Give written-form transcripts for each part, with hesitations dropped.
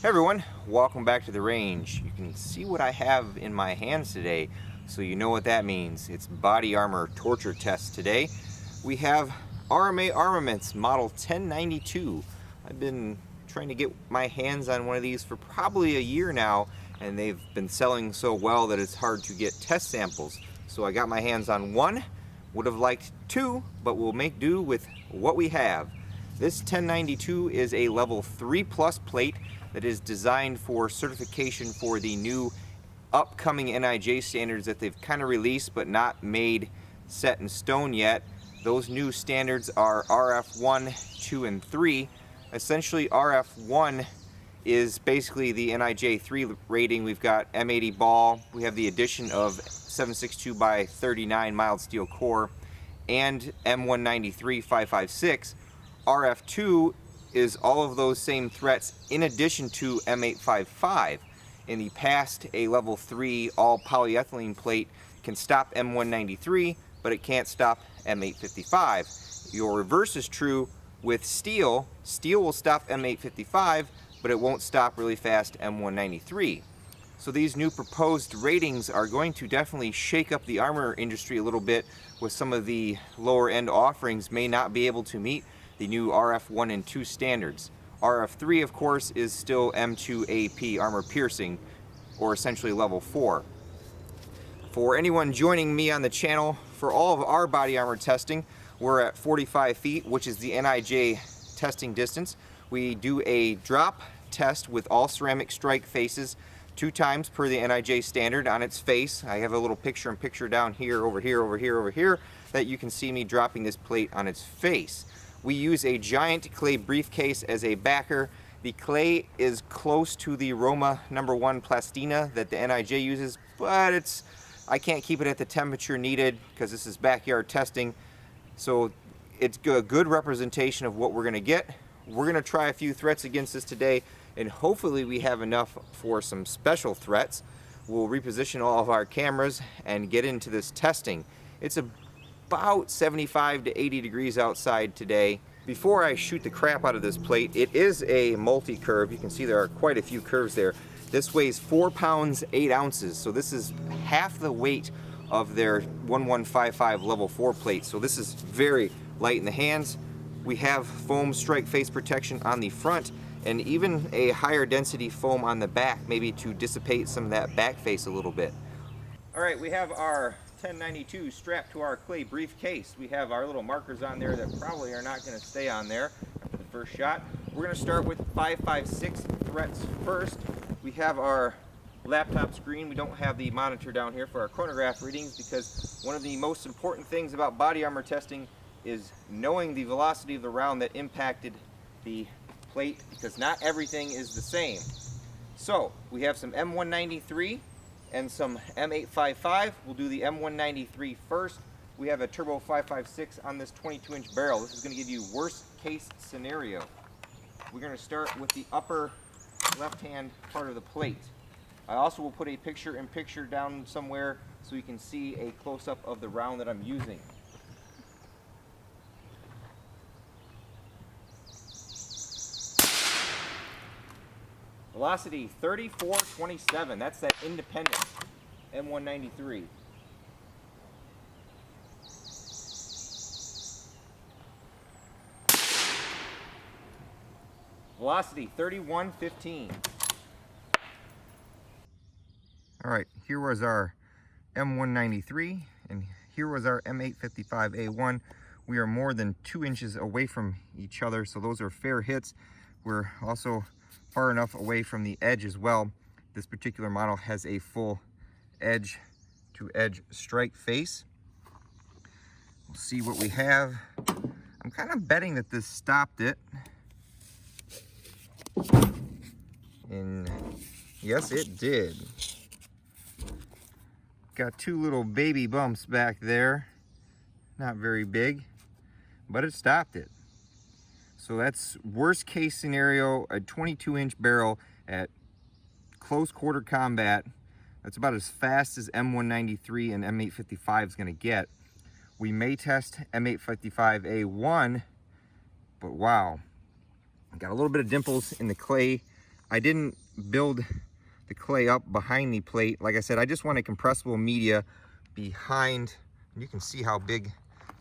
Hey everyone, welcome back to the range. You can see what I have in my hands today, so you know what that means. It's body armor torture test today. We have RMA armaments model 1092. I've been trying to get my hands on one of these for probably a year now, and they've been selling so well that it's hard to get test samples. So I got my hands on one, would have liked two, but we'll make do with what we have. This 1092 is a level 3+ plate that is designed for certification for the new upcoming Nij standards that they've kind of released but not made set in stone yet. Those new standards are RF1, 2, and 3. Essentially RF1 is basically the Nij 3 rating. We've got M80 ball, we have the addition of 7.62 by 39 mild steel core, and M193 5.56. RF2 is all of those same threats in addition to M855. In the past, a level 3 all polyethylene plate can stop M193, but it can't stop M855. Your reverse is true with steel. Steel will stop M855, but it won't stop really fast M193. So these new proposed ratings are going to definitely shake up the armor industry a little bit, with some of the lower end offerings may not be able to meet the new RF1 and 2 standards. RF3, of course, is still M2 AP armor piercing, or essentially level 4. For anyone joining me on the channel, for all of our body armor testing, we're at 45 feet, which is the Nij testing distance. We do a drop test with all ceramic strike faces 2 times per the Nij standard on its face. I have a little picture-in-picture down here, over here, that you can see me dropping this plate on its face. We use a giant clay briefcase as a backer. The clay is close to the Roma #1 plastina that the Nij uses, but I can't keep it at the temperature needed because this is backyard testing. So it's a good representation of what we're going to get. We're going to try a few threats against this today, and hopefully we have enough for some special threats. We'll reposition all of our cameras and get into this testing. It's about 75 to 80 degrees outside today. Before I shoot the crap out of this plate, it is a multi-curve. You can see there are quite a few curves there. This weighs 4 pounds 8 ounces, so this is half the weight of their 1155 level 4 plate. So this is very light in the hands. We have foam strike face protection on the front, and even a higher density foam on the back, maybe to dissipate some of that back face a little bit. All right, we have our 1092 strapped to our clay briefcase. We have our little markers on there that probably are not going to stay on there after the first shot. We're going to start with 5.56 threats first. We have our laptop screen. We don't have the monitor down here for our chronograph readings, because one of the most important things about body armor testing is knowing the velocity of the round that impacted the plate, because not everything is the same. So we have some M193 and some M855. We'll do the M193 first. We have a turbo 5.56 on this 22-inch barrel. This is going to give you worst case scenario. We're going to start with the upper left-hand part of the plate. I also will put a picture-in-picture down somewhere so you can see a close-up of the round that I'm using. Velocity 34.27. That's that independent M193. Velocity 31.15. All right, here was our M193, and here was our M855A1. We are more than 2 inches away from each other, so those are fair hits. We're also far enough away from the edge as well. This particular model has a full edge to edge strike face. We'll see what we have. I'm kind of betting that this stopped it. And yes, it did. Got 2 little baby bumps back there. Not very big, but it stopped it. So that's worst case scenario, a 22-inch barrel at close quarter combat. That's about as fast as M193 and M855 is going to get. We may test M855A1, but wow. Got a little bit of dimples in the clay I didn't build the clay up behind the plate. Like I said, I just want a compressible media behind, and you can see how big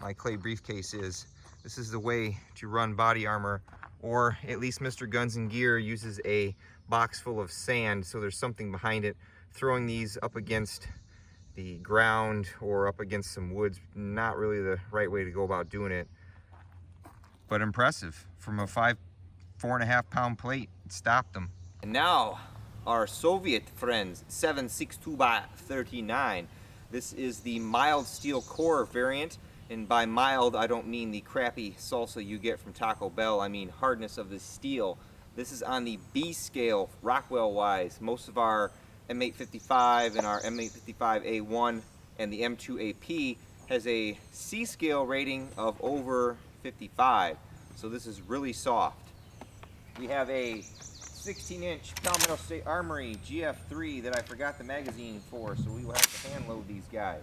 my clay briefcase is. This is the way to run body armor, or at least Mr. Guns and Gear uses a box full of sand, so there's something behind it. Throwing these up against the ground or up against some woods, not really the right way to go about doing it, but impressive. From a 4.5 pound plate, it stopped them. And now our Soviet friends, 7.62 by 39. This is the mild steel core variant, and by mild I don't mean the crappy salsa you get from Taco Bell, I mean hardness of the steel. This is on the B scale, Rockwell wise. Most of our M855 and our M855A1 and the M2AP has a C scale rating of over 55, so this is really soft. We have a 16-inch Palmetto State Armory GF3 that I forgot the magazine for, so we will have to hand load these guys.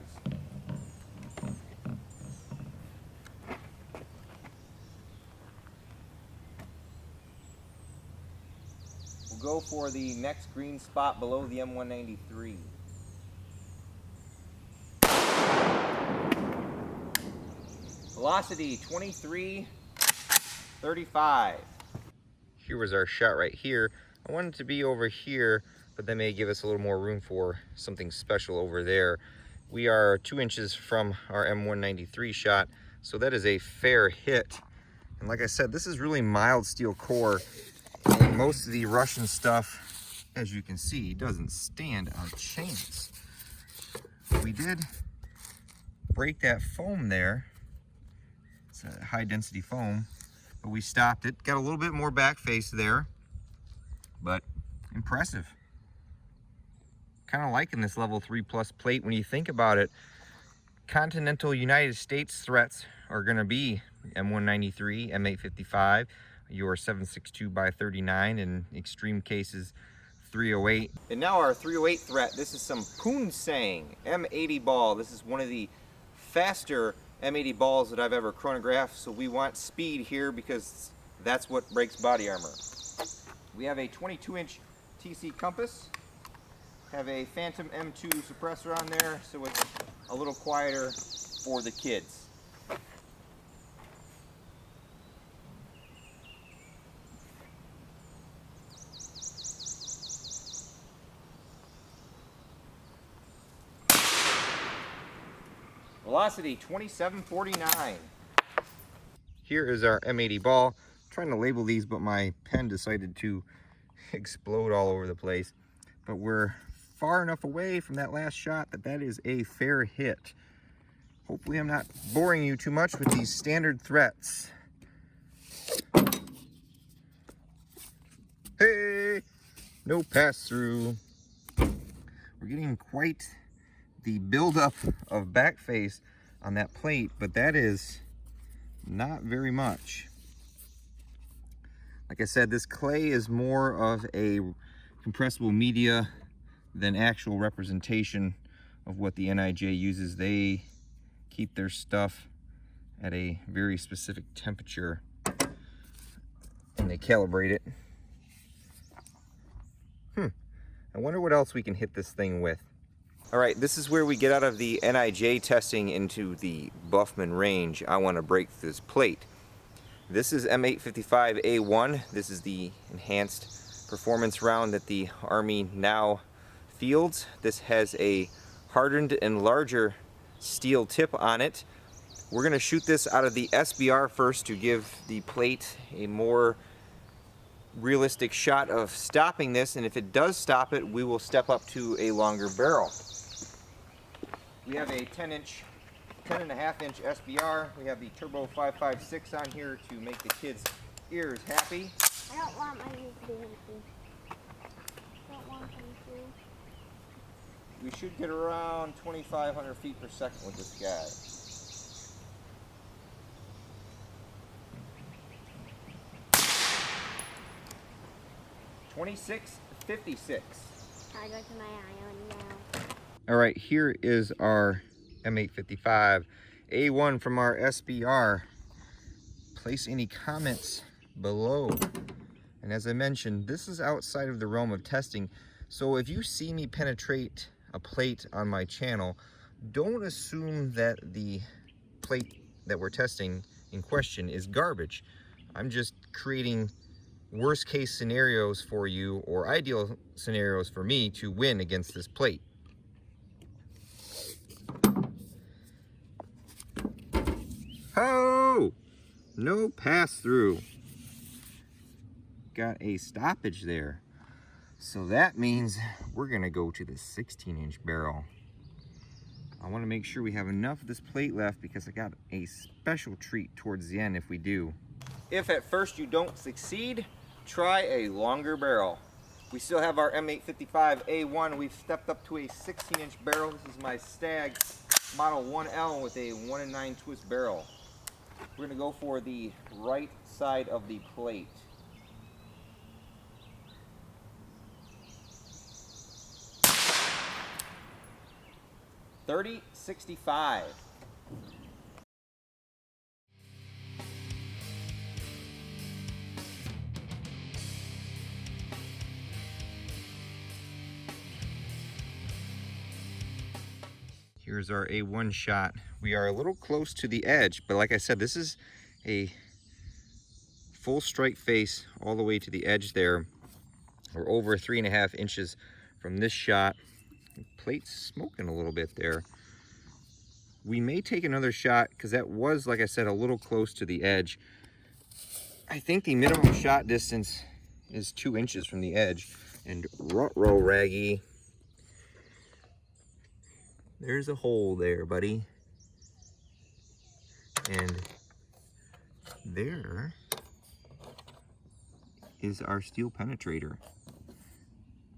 We'll go for the next green spot below the M193. Velocity 23.35. Here was our shot right here. I wanted to be over here, but that may give us a little more room for something special over there. We are 2 inches from our M193 shot, so that is a fair hit. And like I said, this is really mild steel core, and most of the Russian stuff, as you can see, doesn't stand a chance. We did break that foam there. It's a high density foam, but we stopped it. Got a little bit more back face there, but impressive. Kind of liking this level 3+ plate. When you think about it, continental United States threats are going to be M193, M855, your 7.62 by 39, in extreme cases 308. And now our 308 threat, this is some Poonsang M80 ball. This is one of the faster M80 balls that I've ever chronographed, so we want speed here because that's what breaks body armor. We have a 22-inch TC compass, have a Phantom M2 suppressor on there, so it's a little quieter for the kids. Velocity 27.49. Here is our M80 ball. I'm trying to label these, but my pen decided to explode all over the place. But we're far enough away from that last shot that that is a fair hit. Hopefully I'm not boring you too much with these standard threats. Hey, no pass through. We're getting quite the buildup of back face on that plate, but that is not very much. Like I said, this clay is more of a compressible media than actual representation of what the Nij uses. They keep their stuff at a very specific temperature and they calibrate it. I wonder what else we can hit this thing with. All right, this is where we get out of the Nij testing into the Buffman range. I want to break this plate. This is M855A1. This is the enhanced performance round that the Army now fields. This has a hardened and larger steel tip on it. We're going to shoot this out of the SBR first to give the plate a more realistic shot of stopping this, and if it does stop it, we will step up to a longer barrel. We have a 10.5-inch SBR. We have the Turbo 556 on here to make the kids' ears happy. I don't want my ears to be happy. I don't want them to. We should get around 2,500 feet per second with this guy. .26.56. I go to my iron now. All right, here is our M855 A1 from our SBR. Place any comments below And as I mentioned, this is outside of the realm of testing. So if you see me penetrate a plate on my channel, don't assume that the plate that we're testing in question is garbage. I'm just creating worst case scenarios for you, or ideal scenarios for me to win against this plate. Oh, no pass through. Got a stoppage there. So that means we're gonna go to the 16-inch barrel. I wanna make sure we have enough of this plate left because I got a special treat towards the end if we do. If at first you don't succeed, try a longer barrel. We still have our M855A1. We've stepped up to a 16-inch barrel. This is my Stag Model 1L with a 1 9 twist barrel. We're gonna go for the right side of the plate. .30-65. Here's our A1 shot. We are a little close to the edge, but like I said, this is a full strike face all the way to the edge there. We're over 3.5 inches from this shot. The plate's smoking a little bit there. We may take another shot because that was, like I said, a little close to the edge. I think the minimum shot distance is 2 inches from the edge. And R.A.N.G.E, there's a hole there, buddy. And there is our steel penetrator.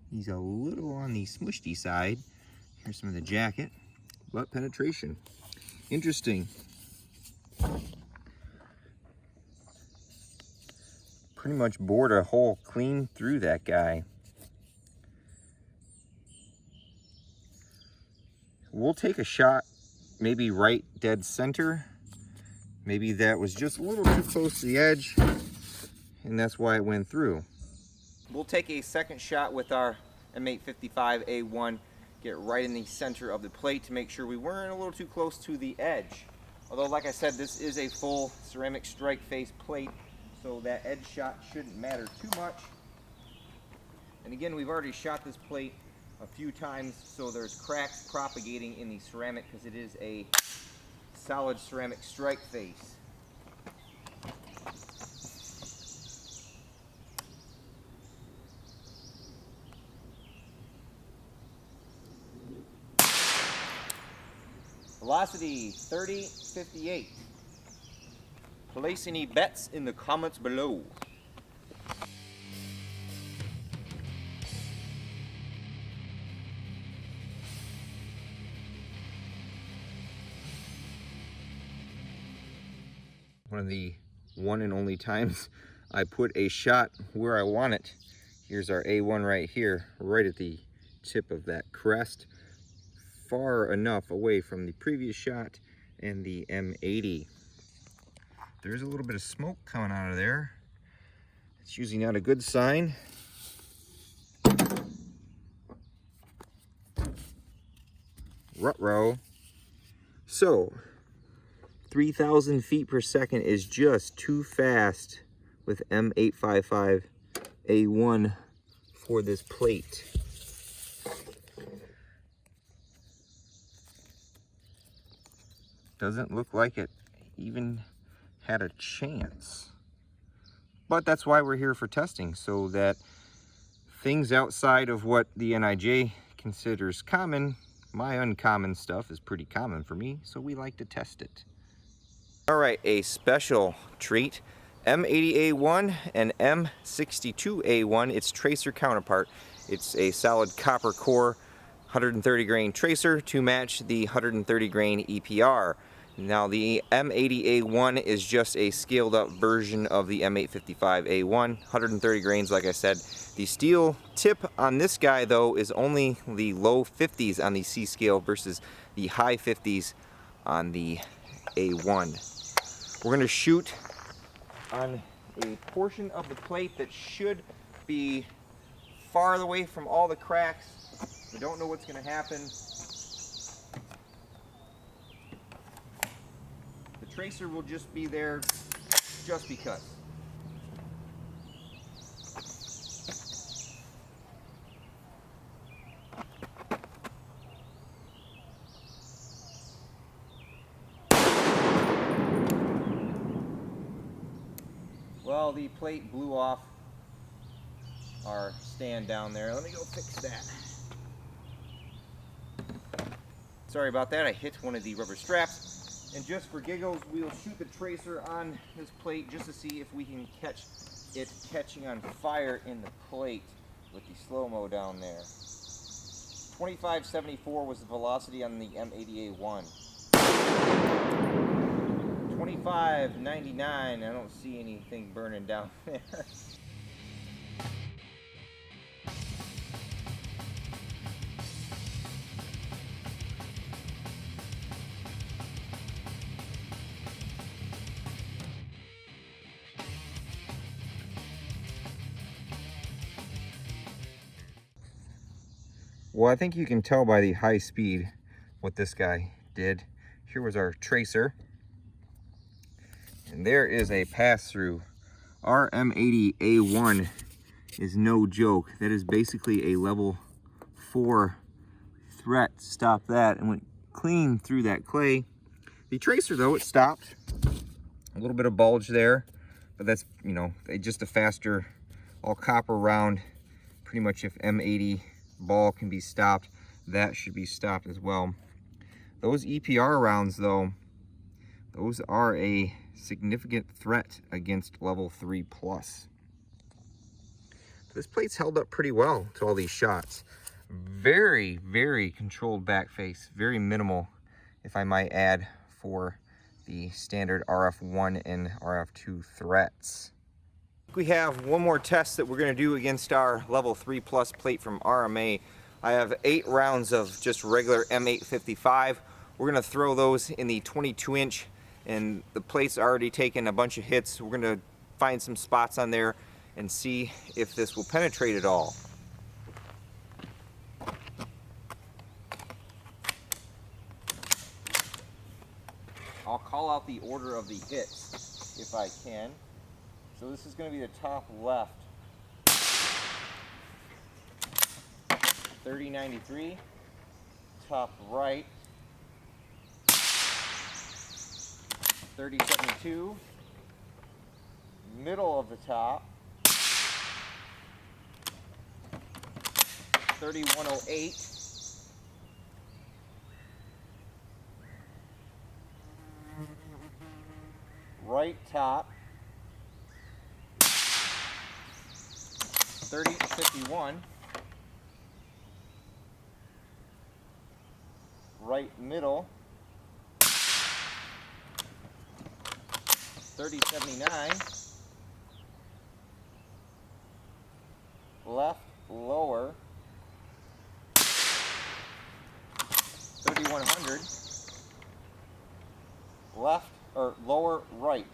He's a little on the smushy side. Here's some of the jacket, but penetration. Interesting. Pretty much bored a hole clean through that guy. We'll take a shot, maybe right dead center. Maybe that was just a little too close to the edge, and that's why it went through. We'll take a second shot with our M855A1, get right in the center of the plate to make sure we weren't a little too close to the edge. Although, like I said, this is a full ceramic strike face plate, so that edge shot shouldn't matter too much. And again, we've already shot this plate a few times, so there's cracks propagating in the ceramic because it is a solid ceramic strike face. Velocity 30-58. Place any bets in the comments below. One of the one and only times I put a shot where I want it. Here's our A1 right here, right at the tip of that crest, far enough away from the previous shot and the M80. There's a little bit of smoke coming out of there. It's usually not a good sign. Ruh-roh. So 3,000 feet per second is just too fast with M855A1 for this plate. Doesn't look like it even had a chance. But that's why we're here for testing, so that things outside of what the Nij considers common, my uncommon stuff is pretty common for me, so we like to test it. All right, a special treat. M80A1 and M62A1, its tracer counterpart. It's a solid copper core 130 grain tracer to match the 130 grain EPR. Now the M80A1 is just a scaled up version of the M855A1, 130 grains like I said. The steel tip on this guy though is only the low 50s on the C scale versus the high 50s on the A1. We're going to shoot on a portion of the plate that should be far away from all the cracks. We don't know what's going to happen. The tracer will just be there just because. Well, the plate blew off our stand down there. Let me go fix that. Sorry about that, I hit one of the rubber straps. And just for giggles, we'll shoot the tracer on this plate just to see if we can catch it catching on fire in the plate with the slow-mo down there. 2574 was the velocity on the M80A1. 2599, I don't see anything burning down there. Well, I think you can tell by the high speed what this guy did. Here was our tracer. And there is a pass-through. Our M80A1 is no joke. That is basically a level 4 threat. Stop that and went clean through that clay. The tracer though, it stopped. A little bit of bulge there, but that's, you know, just a faster all copper round. Pretty much if M80 ball can be stopped, that should be stopped as well. Those EPR rounds though, those are a significant threat against level 3+. This plate's held up pretty well to all these shots. Very, very controlled back face, very minimal, if I might add, for the standard RF1 and RF2 threats. We have one more test that we're going to do against our level 3+ plate from RMA. I have 8 rounds of just regular M855. We're going to throw those in the 22-inch, and the plate's already taken a bunch of hits. We're going to find some spots on there and see if this will penetrate at all. I'll call out the order of the hits if I can. So this is going to be the top left. 3093. Top right. 3072. Middle of the top. 3108. Right top. 3051. Right middle. 3079. Left lower. 3100. Left or lower right.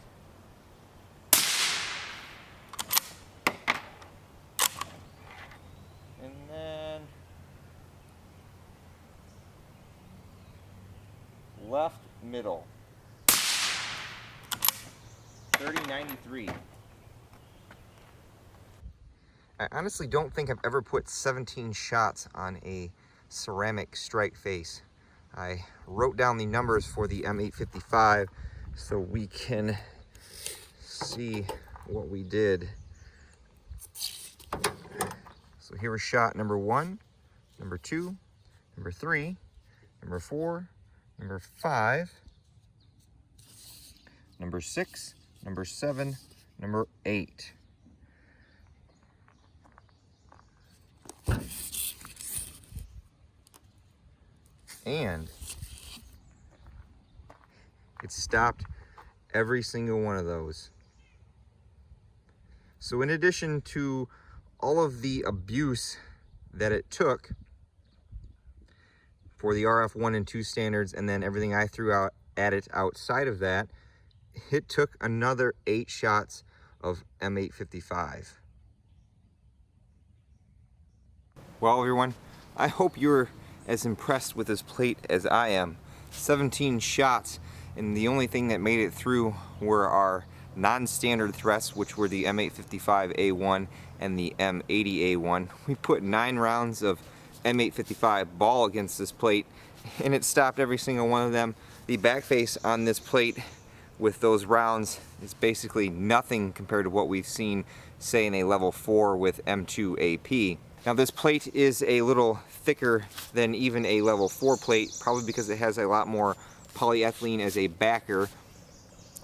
And then left middle. 3093. I honestly don't think I've ever put 17 shots on a ceramic strike face. I wrote down the numbers for the M855 so we can see what we did. So here was shot number 1, number 2, number 3, number 4, number 5, number 6, number 7, number 8. And it stopped every single one of those. So in addition to all of the abuse that it took for the RF1 and 2 standards, and then everything I threw out at it outside of that, it took another 8 shots of M855. Well, everyone, I hope you're as impressed with this plate as I am. 17 shots, and the only thing that made it through were our non-standard threats, which were the M855A1 and the M80A1. We put 9 rounds of M855 ball against this plate, and it stopped every single one of them. The back face on this plate with those rounds is basically nothing compared to what we've seen, say, in a level 4 with M2AP. Now, this plate is a little thicker than even a level 4 plate, probably because it has a lot more polyethylene as a backer.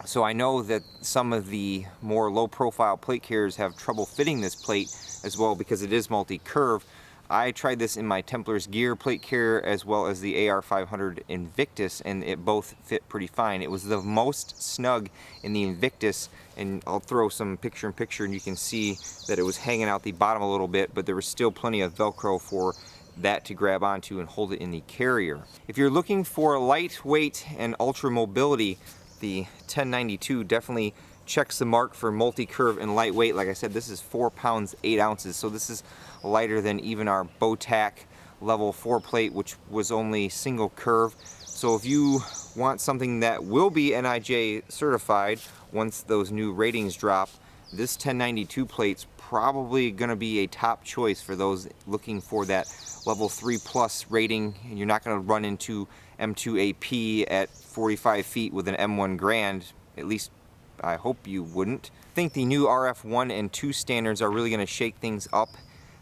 So I know that some of the more low profile plate carriers have trouble fitting this plate as well because it is multi-curve. I tried this in my Templar's Gear plate carrier as well as the AR500 Invictus, and it both fit pretty fine. It was the most snug in the Invictus, and I'll throw some picture-in-picture and you can see that it was hanging out the bottom a little bit, but there was still plenty of Velcro for that to grab onto and hold it in the carrier. If you're looking for lightweight and ultra mobility, the 1092 definitely checks the mark for multi-curve and lightweight. Like I said, this is 4 pounds 8 ounces, so this is lighter than even our Bowtac level 4 plate, which was only single curve. So if you want something that will be Nij certified once those new ratings drop, this 1092 plate's probably going to be a top choice for those looking for that level 3 plus rating, and you're not going to run into M2AP at 45 feet with an M1 Grand. At least I hope you wouldn't. I think the new RF1 and 2 standards are really going to shake things up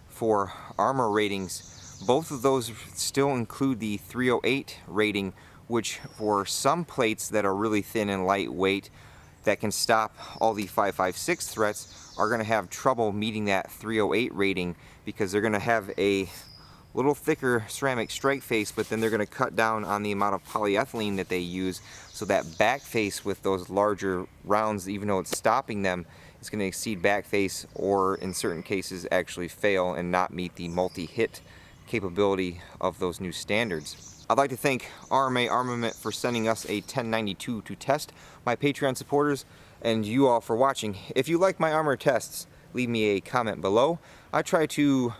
for armor ratings. Both of those still include the 308 rating, which for some plates that are really thin and lightweight that can stop all the 5.56 threats are going to have trouble meeting that 308 rating because they're going to have a little thicker ceramic strike face, but then they're going to cut down on the amount of polyethylene that they use, so that back face with those larger rounds, even though it's stopping them, is going to exceed back face, or in certain cases actually fail and not meet the multi-hit capability of those new standards. I'd like to thank RMA Armament for sending us a 1092 to test, my Patreon supporters, and you all for watching. If you like my armor tests, leave me a comment below. I try to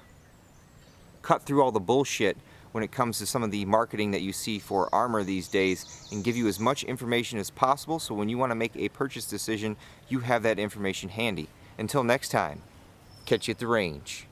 cut through all the bullshit when it comes to some of the marketing that you see for armor these days and give you as much information as possible, so when you want to make a purchase decision, you have that information handy. Until next time, catch you at the range.